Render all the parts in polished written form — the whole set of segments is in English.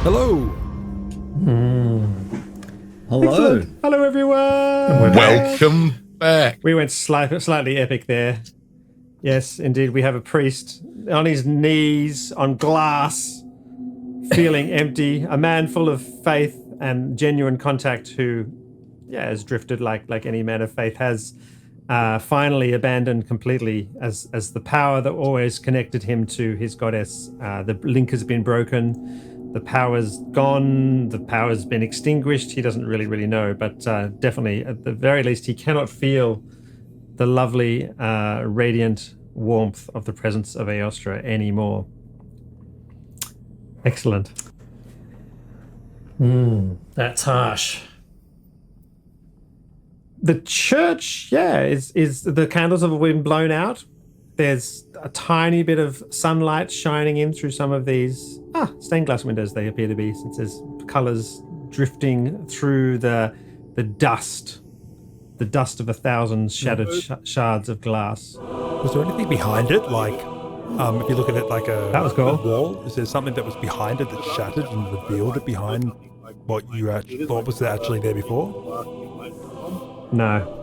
Hello. Hello. Excellent. Hello, everyone. Welcome back. We went slightly epic there. Yes, indeed. We have a priest on his knees on glass, feeling empty. A man full of faith and genuine contact who, has drifted like any man of faith has. Finally abandoned completely as the power that always connected him to his goddess. The link has been broken. The power's gone. The power's been extinguished. He doesn't really know, but definitely, at the very least, he cannot feel the lovely, radiant warmth of the presence of Aostra anymore. Excellent. That's harsh. The church, is the candles have been blown out. There's a tiny bit of sunlight shining in through some of these stained glass windows. They appear to be, since there's colours drifting through the dust of 1,000 shattered shards of glass. Was there anything behind it? Like, if you look at it like that was cool. A wall, is there something that was behind it that shattered and revealed it behind what you thought was actually there before? No.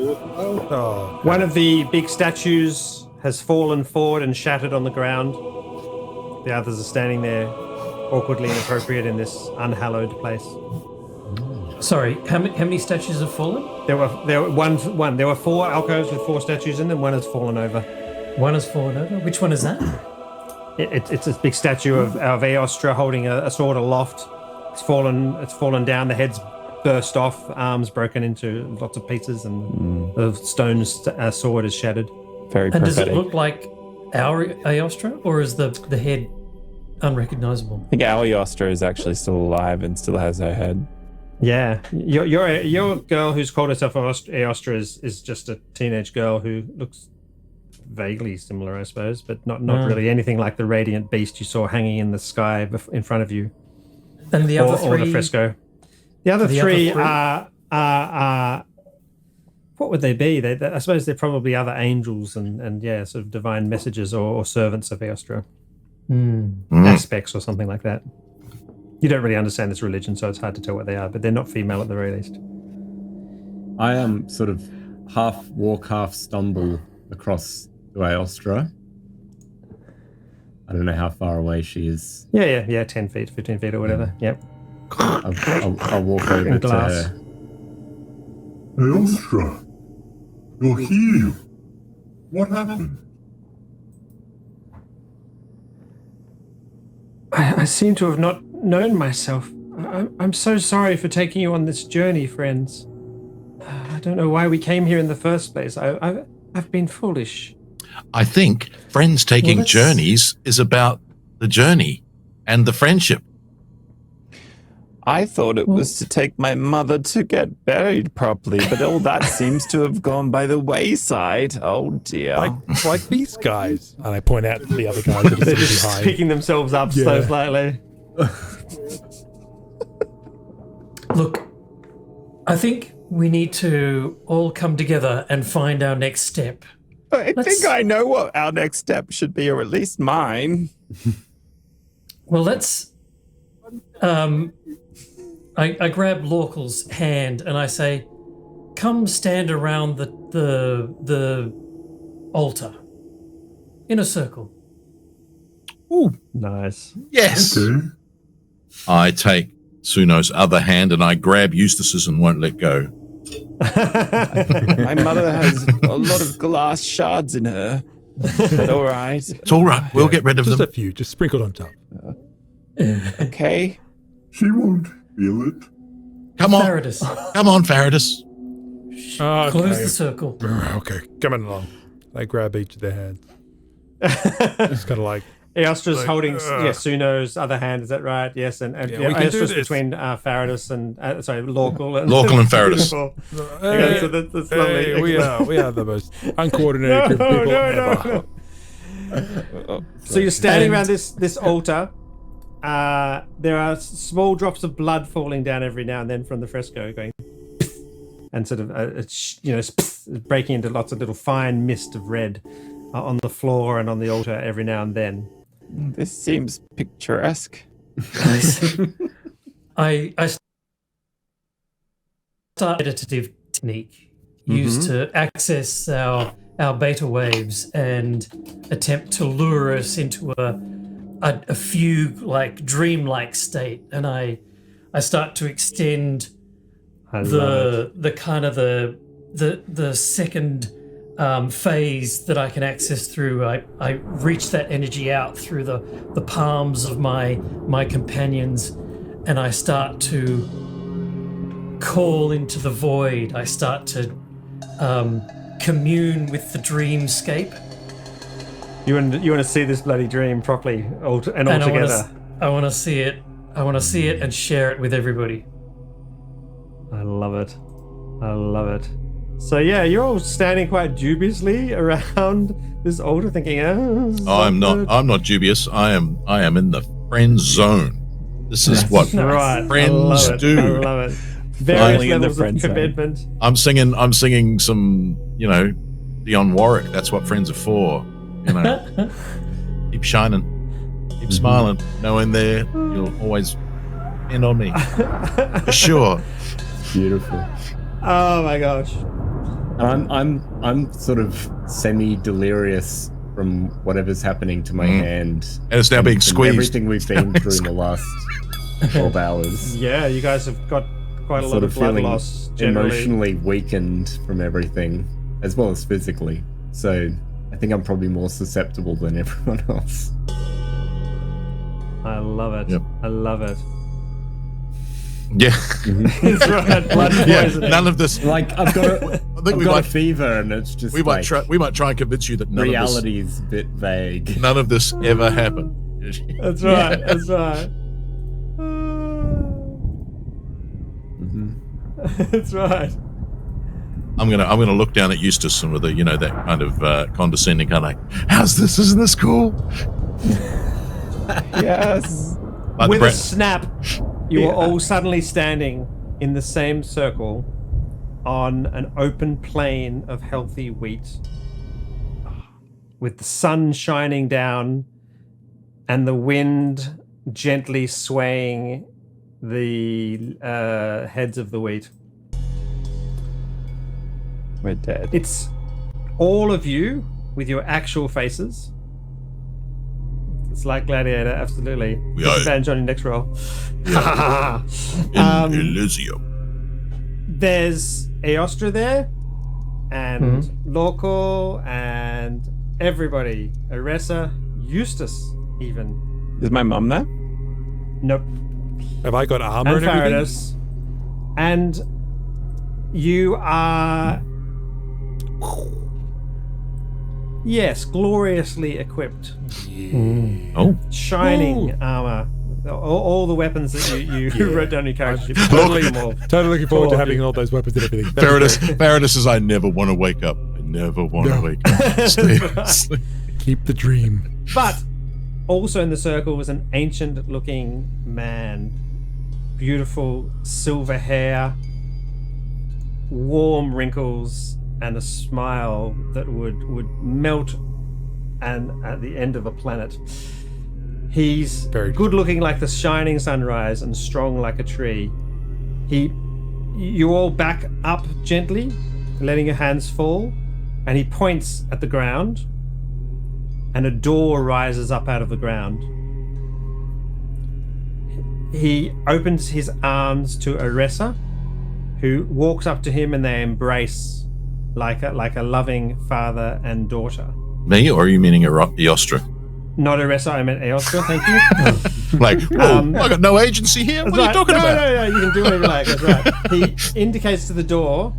Oh, okay. One of the big statues has fallen forward and shattered on the ground. The others are standing there, awkwardly inappropriate in this unhallowed place. Sorry, how many statues have fallen? There were one. There were 4 alcoves with 4 statues in them. One has fallen over. One has fallen over. Which one is that? It's a big statue of Aostra holding a sword aloft. It's fallen down. The head's burst off, arms broken into lots of pieces, and the stone sword is shattered. Very and prophetic. does it look like our Aostra, or is the head unrecognizable? I think our Aostra is actually still alive and still has her head. Yeah, your girl who's called herself Aostra is just a teenage girl who looks vaguely similar, I suppose, but not really anything like the radiant beast you saw hanging in the sky in front of you. And the other or the three, fresco. The other three are what would they be? I suppose they're probably other angels and sort of divine messages or servants of Aostra. Aspects or something like that. You don't really understand this religion, so it's hard to tell what they are, but they're not female at the very least. I am sort of half walk, half stumble across to Aostra. I don't know how far away she is. Yeah, 10 feet, 15 feet or whatever. Yep. I'll walk over to her. Aostra, you're here. What happened? I seem to have not known myself. I'm so sorry for taking you on this journey, friends. I don't know why we came here in the first place. I've been foolish. I think friends taking journeys is about the journey and the friendship. I thought it was to take my mother to get buried properly, but all that seems to have gone by the wayside. Oh dear. Like these guys. And I point out to the other guys that are They're sitting just behind. picking themselves up so slightly. Look, I think we need to all come together and find our next step. I think I know what our next step should be, or at least mine. Well, let's. I grab Lorkel's hand and I say, "Come stand around the altar in a circle." Ooh, Nice. yes. Okay. I take Suno's other hand and I grab Eustace's and won't let go. My mother has a lot of glass shards in her. But all right. It's all right. We'll get rid of Just them. a few, just sprinkled on top. Okay. She won't feel it. Come on. Faradis, Come on, Faradis. close the circle. Okay, coming along. I grab each of their hands. It's kind of like, Aostra's holding Suno's other hand, is that right? Yes, and we can do Aostra's this. between Faradis and Lorkel and Faradis. hey, so that's lovely. hey, we are the most uncoordinated group of people ever. So you're standing around this altar. There are small drops of blood falling down every now and then from the fresco, going, and sort of breaking into lots of little fine mist of red on the floor and on the altar every now and then. This seems picturesque. I start a meditative technique used to access our beta waves and attempt to lure us into a fugue like dreamlike state, and I start to extend the kind of the second phase that I can access through. I reach that energy out through the palms of my companions, and I start to call into the void. I start to commune with the dreamscape. You want to see this bloody dream properly all together. I want to see it. I want to see it and share it with everybody. I love it. I love it. So yeah, you're all standing quite dubiously around this altar, thinking, I'm not dubious. I am in the friend zone. This is what right. friends do. I love it. Various in the levels friend of zone. commitment. I'm singing some, Dionne Warwick. That's what friends are for. Keep shining, keep smiling, knowing there you'll always end on me. For sure. Beautiful. Oh my gosh. And I'm sort of semi-delirious from whatever's happening to my hand. And it's now being from squeezed. Everything we've been through in the last 12 hours. Yeah, you guys have got quite a lot Sort of of blood feeling loss generally. emotionally weakened from everything, as well as physically. So I think I'm probably more susceptible than everyone else. I love it. Yep. I love it. Yeah. That's right. Blood poisoning. None of this. Like I've got a, we I've got might- a fever, and it's just We might like, try and convince you that reality is a bit vague. none of this ever happened. That's right. That's right. That's right. I'm gonna look down at Eustace and with a that kind of condescending kind of like, how's this? Isn't this cool? Yes. Like With the a Brett. snap, you are all suddenly standing in the same circle on an open plain of healthy wheat, with the sun shining down and the wind gently swaying the heads of the wheat. We're dead. It's all of you with your actual faces. It's like Gladiator, absolutely. We are- Disadvantage on your next roll. In Elysium. There's Aostra there, and Lorcal, and everybody. Aressa, Eustace, even. Is my mum there? Nope. Have I got armor And and everything? Faradis. And you are, yes, gloriously equipped. Oh, Shining armor. All the weapons that you wrote down in your character sheet. Totally, Them all. totally looking forward to having all those weapons and everything. Faradis says, I never want to wake up. I never want to No. wake up. Sleep. Keep the dream. But also in the circle was an ancient-looking man. Beautiful silver hair, warm wrinkles, and a smile that would melt and at the end of a planet. He's Very good looking like the shining sunrise and strong like a tree. You all back up gently, letting your hands fall, and he points at the ground, and a door rises up out of the ground. He opens his arms to Aressa, who walks up to him, and they embrace like a loving father and daughter. Me, or are you meaning Eostra? Not Aressa, I meant Aostra, thank you. Like, whoa, I got no agency here? What are you talking about? No, you can do whatever you like, that's right. He indicates to the door,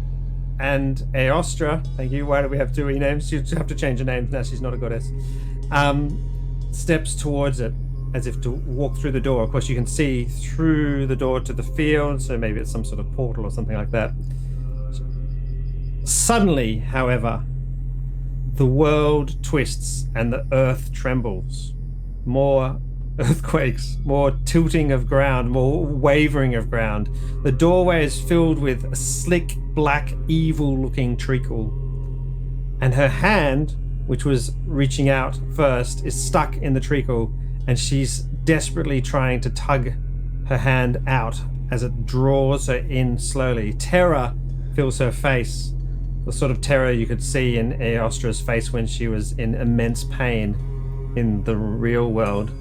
and Aostra, thank you, why do we have two E-names? You have to change her name now, she's not a goddess. Steps towards it, as if to walk through the door. Of course, you can see through the door to the field, so maybe it's some sort of portal or something like that. Suddenly, however, the world twists and the earth trembles. More earthquakes, more tilting of ground, more wavering of ground. The doorway is filled with a slick, black, evil-looking treacle. And her hand, which was reaching out first, is stuck in the treacle, and she's desperately trying to tug her hand out as it draws her in slowly. Terror fills her face, the sort of terror you could see in Aostra's face when she was in immense pain in the real world.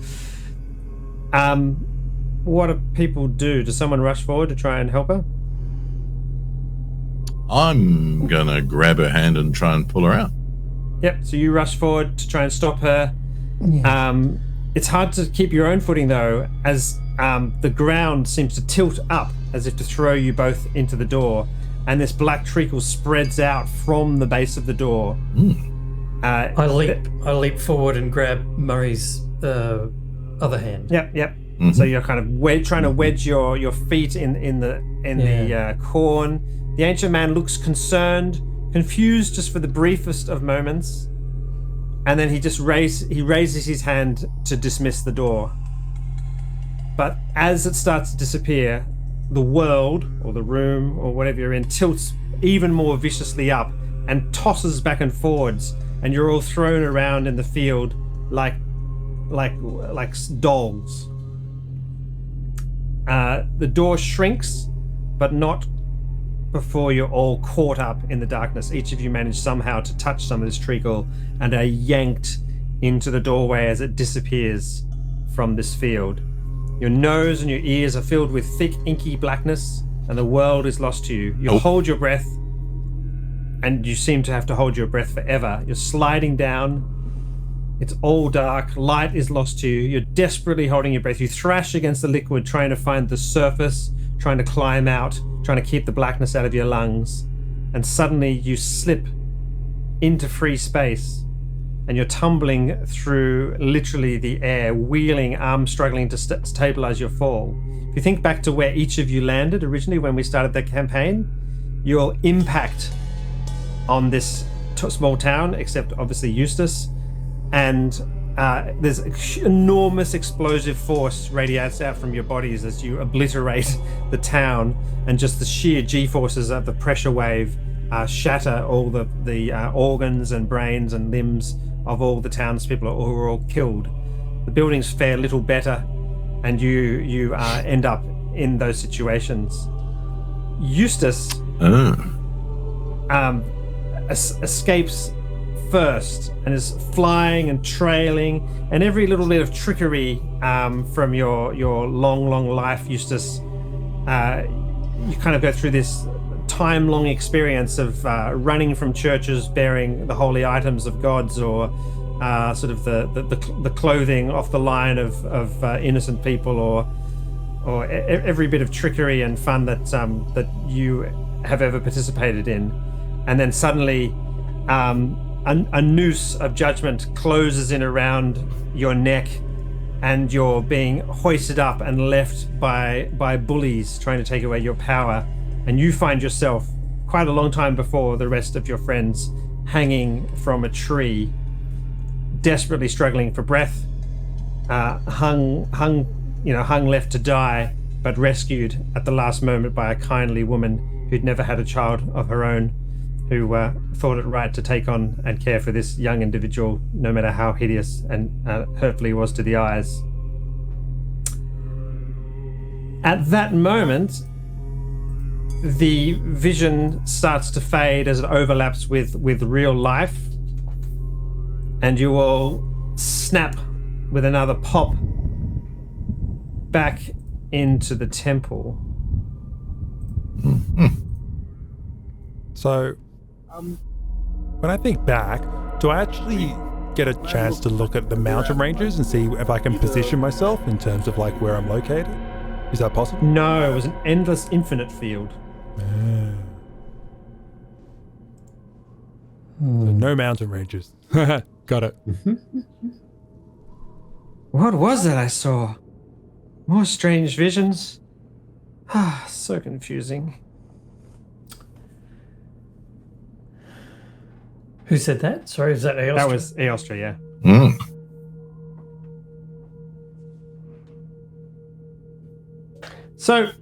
What do people do? Does someone rush forward to try and help her? I'm gonna grab her hand and try and pull her out. Yep, so you rush forward to try and stop her. It's hard to keep your own footing, though, as the ground seems to tilt up as if to throw you both into the door, and this black treacle spreads out from the base of the door. I leap forward and grab Murray's other hand. Yep. So you're kind of trying to wedge your feet in the corn. The ancient man looks concerned, confused just for the briefest of moments, and then he raises his hand to dismiss the door. But as it starts to disappear, the world or the room or whatever you're in tilts even more viciously up and tosses back and forwards, and you're all thrown around in the field like dogs. The door shrinks, but not before you're all caught up in the darkness. Each of you manage somehow to touch some of this treacle and are yanked into the doorway as it disappears from this field. Your nose and your ears are filled with thick, inky blackness, and the world is lost to you. You hold your breath, and you seem to have to hold your breath forever. You're sliding down. It's all dark. Light is lost to you. You're desperately holding your breath. You thrash against the liquid, trying to find the surface, trying to climb out, trying to keep the blackness out of your lungs. And suddenly you slip into free space, and you're tumbling through literally the air, wheeling, arms struggling to stabilize your fall. If you think back to where each of you landed originally when we started the campaign, your impact on this small town, except obviously Eustace, and there's enormous explosive force radiates out from your bodies as you obliterate the town, and just the sheer G-forces of the pressure wave shatter all the organs and brains and limbs of all the townspeople who are all killed. The buildings fare little better, and you end up in those situations. Eustace escapes first and is flying and trailing, and every little bit of trickery from your long life, Eustace, you kind of go through this time-long experience of running from churches bearing the holy items of gods, or sort of the clothing off the line of innocent people, or every bit of trickery and fun that you have ever participated in. And then suddenly a noose of judgment closes in around your neck, and you're being hoisted up and left by bullies trying to take away your power. And you find yourself, quite a long time before the rest of your friends, hanging from a tree, desperately struggling for breath, hung left to die, but rescued at the last moment by a kindly woman who'd never had a child of her own, who thought it right to take on and care for this young individual, no matter how hideous and hurtful he was to the eyes. At that moment, the vision starts to fade as it overlaps with real life, and you all snap with another pop back into the temple. So, when I think back, do I actually get a chance to look at the mountain ranges and see if I can position myself in terms of like where I'm located? Is that possible? No, it was an endless, infinite field. So no mountain ranges. Got it. What was that I saw? More strange visions. So confusing. Who said that? Sorry, is that Aostra? That was Aostra, yeah. So,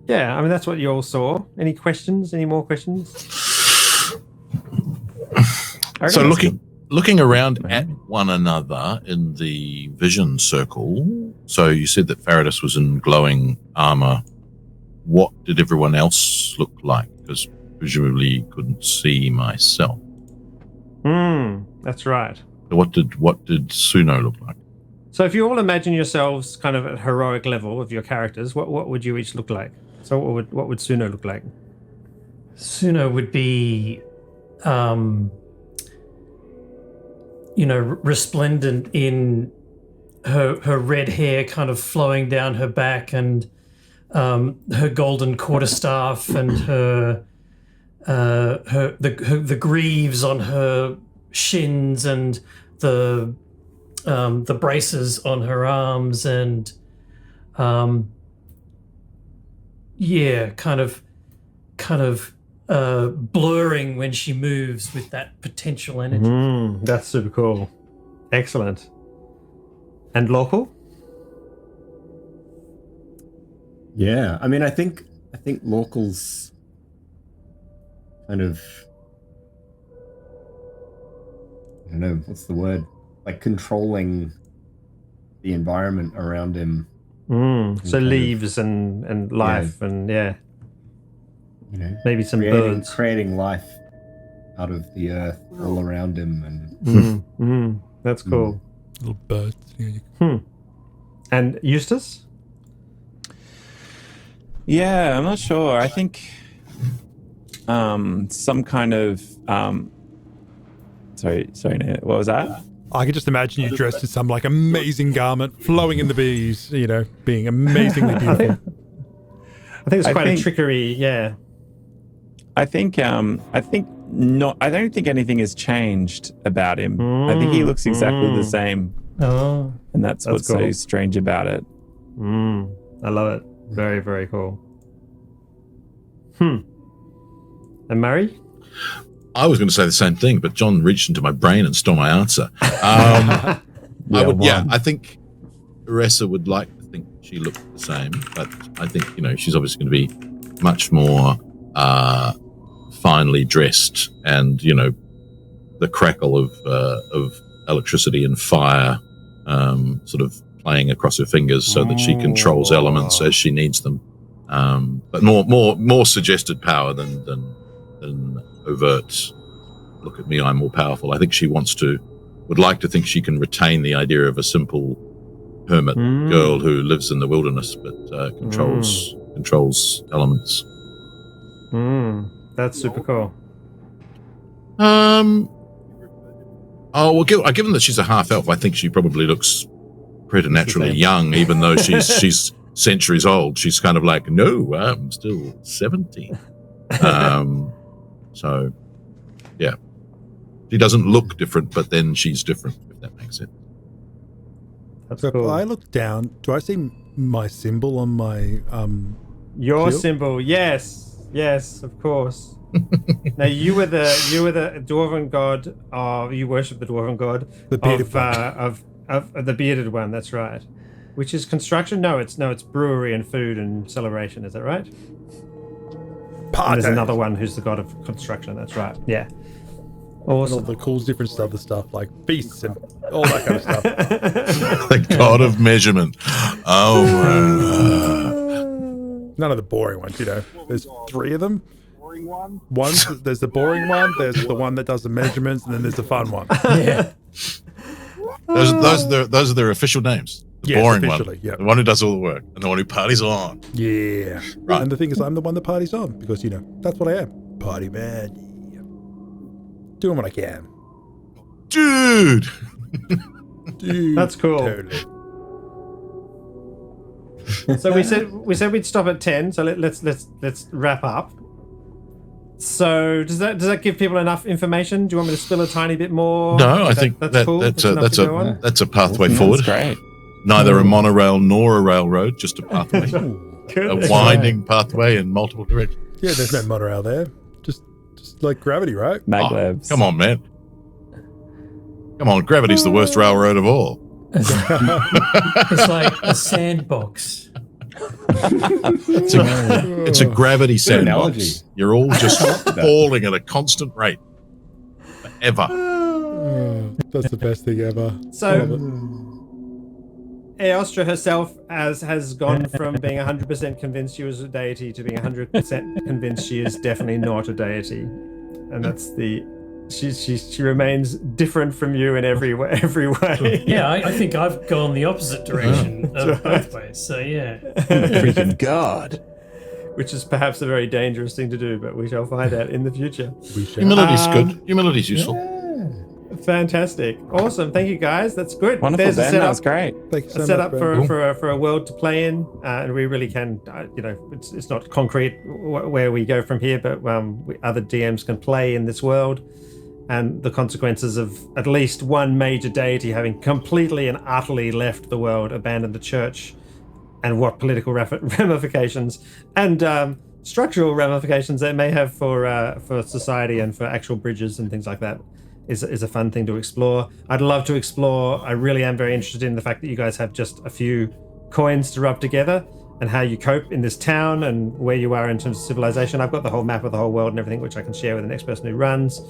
yeah, I mean, that's what you all saw. Any questions? Any more questions? So looking around at one another in the vision circle. So you said that Faradis was in glowing armor. What did everyone else look like? Because presumably you couldn't see myself. That's right. So what did Suno look like? So if you all imagine yourselves kind of at heroic level of your characters, what would you each look like? So what would Suno look like? Suno would be, resplendent in her red hair kind of flowing down her back, and her golden quarterstaff, and the greaves on her shins, and the braces on her arms, and kind of blurring when she moves with that potential energy. That's super cool. Excellent. And local? Yeah, I mean, I think Local's kind of, I don't know, what's the word? Like controlling the environment around him. So leaves and life and maybe some birds. Creating life out of the earth all around him. And That's cool. Little birds. Yeah. And Eustace? Yeah, I'm not sure. I think some kind of sorry, Nate, what was that? I could just imagine you dressed in some like amazing garment, flowing in the bees, being amazingly beautiful. I think it's quite a trickery, yeah. I don't think anything has changed about him. I think he looks exactly the same. Oh. And that's what's cool. so strange about it. I love it. Very, very cool. And Murray? I was going to say the same thing, but John reached into my brain and stole my answer. I think Uressa would like to think she looked the same, but I think, she's obviously going to be much more finely dressed, and, the crackle of electricity and fire sort of playing across her fingers so that she controls elements as she needs them. But more suggested power than overt, look at me, I'm more powerful. I think she would like to think she can retain the idea of a simple hermit girl who lives in the wilderness but controls elements. That's super cool. Given that she's a half elf, I think she probably looks preternaturally young, even though she's centuries old. She's kind of like, no, I'm still 17. So, yeah. She doesn't look different, but then she's different, if that makes sense. That's So cool. if I look down, do I see my symbol on my Your shield? symbol, yes, of course. Now you were the dwarven god, you worship the dwarven god, The bearded of the bearded one. That's right. Which is construction? No, it's brewery and food and celebration. Is that right? And there's another one who's the god of construction. That's right. Yeah. And all Awesome. the cool different stuff like feasts and all that kind of stuff. The god of measurement. Oh, None of the boring ones, There's 3 of them. There's the boring one, there's the one that does the measurements, and then there's the fun one. Yeah. those are their official names. The Yes, boring one. officially, yeah. The one who does all the work, and the one who parties on. Yeah. Right. And the thing is, I'm the one that parties on because, that's what I am. Party man. Yeah. Doing what I can. Dude! Dude, That's cool. Totally. So we said we'd stop at 10. So let's wrap up. So does that give people enough information? Do you want me to spill a tiny bit more? No, I think that's cool. that's enough to go on? a pathway forward. That's great. Neither a monorail nor a railroad, just a pathway. Good. A winding pathway in multiple directions. Yeah, there's no monorail there. Just like gravity, right? Maglevs. Come on, man. Come on, gravity's the worst railroad of all. It's like a sandbox. It's a gravity analogy. sandbox. You're all just falling at a constant rate. Forever. That's the best thing ever. So- I love it. Aostra herself has gone from being 100% convinced she was a deity to being 100% convinced she is definitely not a deity, and that's the she remains different from you in every way. Yeah, I think I've gone the opposite direction of both ways. So yeah. Freaking God. Which is perhaps a very dangerous thing to do, but we shall find out in the future. We shall. Humility's good. Humility's useful. Fantastic, awesome. Thank you guys. That's good. Wonderful, There's a Ben. That setup. was great. Thank you so A setup much, Ben. for a world to play in, and we really can. It's not concrete where we go from here, but other DMs can play in this world, and the consequences of at least one major deity having completely and utterly left the world, abandoned the church, and what political ramifications and structural ramifications that may have for society and for actual bridges and things like that. Is a fun thing to explore. I'd love to explore. I really am very interested in the fact that you guys have just a few coins to rub together and how you cope in this town and where you are in terms of civilization. I've got the whole map of the whole world and everything, which I can share with the next person who runs.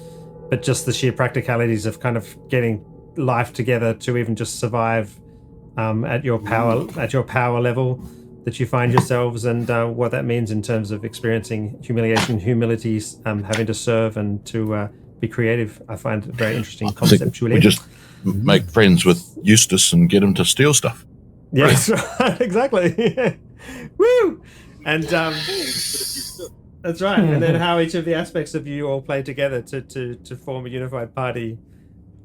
But just the sheer practicalities of kind of getting life together to even just survive at your power level that you find yourselves, and what that means in terms of experiencing humiliation, humility, having to serve and to be creative. I find it very interesting I think conceptually. we just make friends with Eustace and get him to steal stuff. Yes, right, exactly. Woo! And that's right. And then how each of the aspects of you all play together to form a unified party,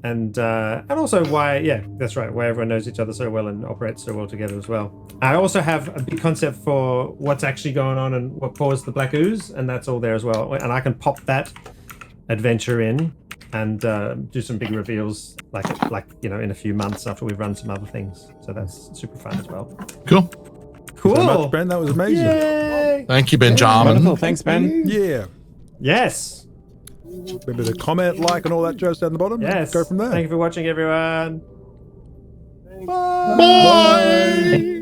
and also why, that's right, why everyone knows each other so well and operates so well together as well. I also have a big concept for what's actually going on and what caused the black ooze, and that's all there as well. And I can pop that adventure in and do some big reveals like in a few months after we've run some other things. So that's super fun as well. Cool. Cool. So much, Ben. That was amazing. Yay! Thank you, Benjamin. Wonderful. Thanks, Ben. Yeah. Yes. Remember to comment, like, and all that jazz down the bottom. Yes. Go from there. Thank you for watching, everyone. Bye.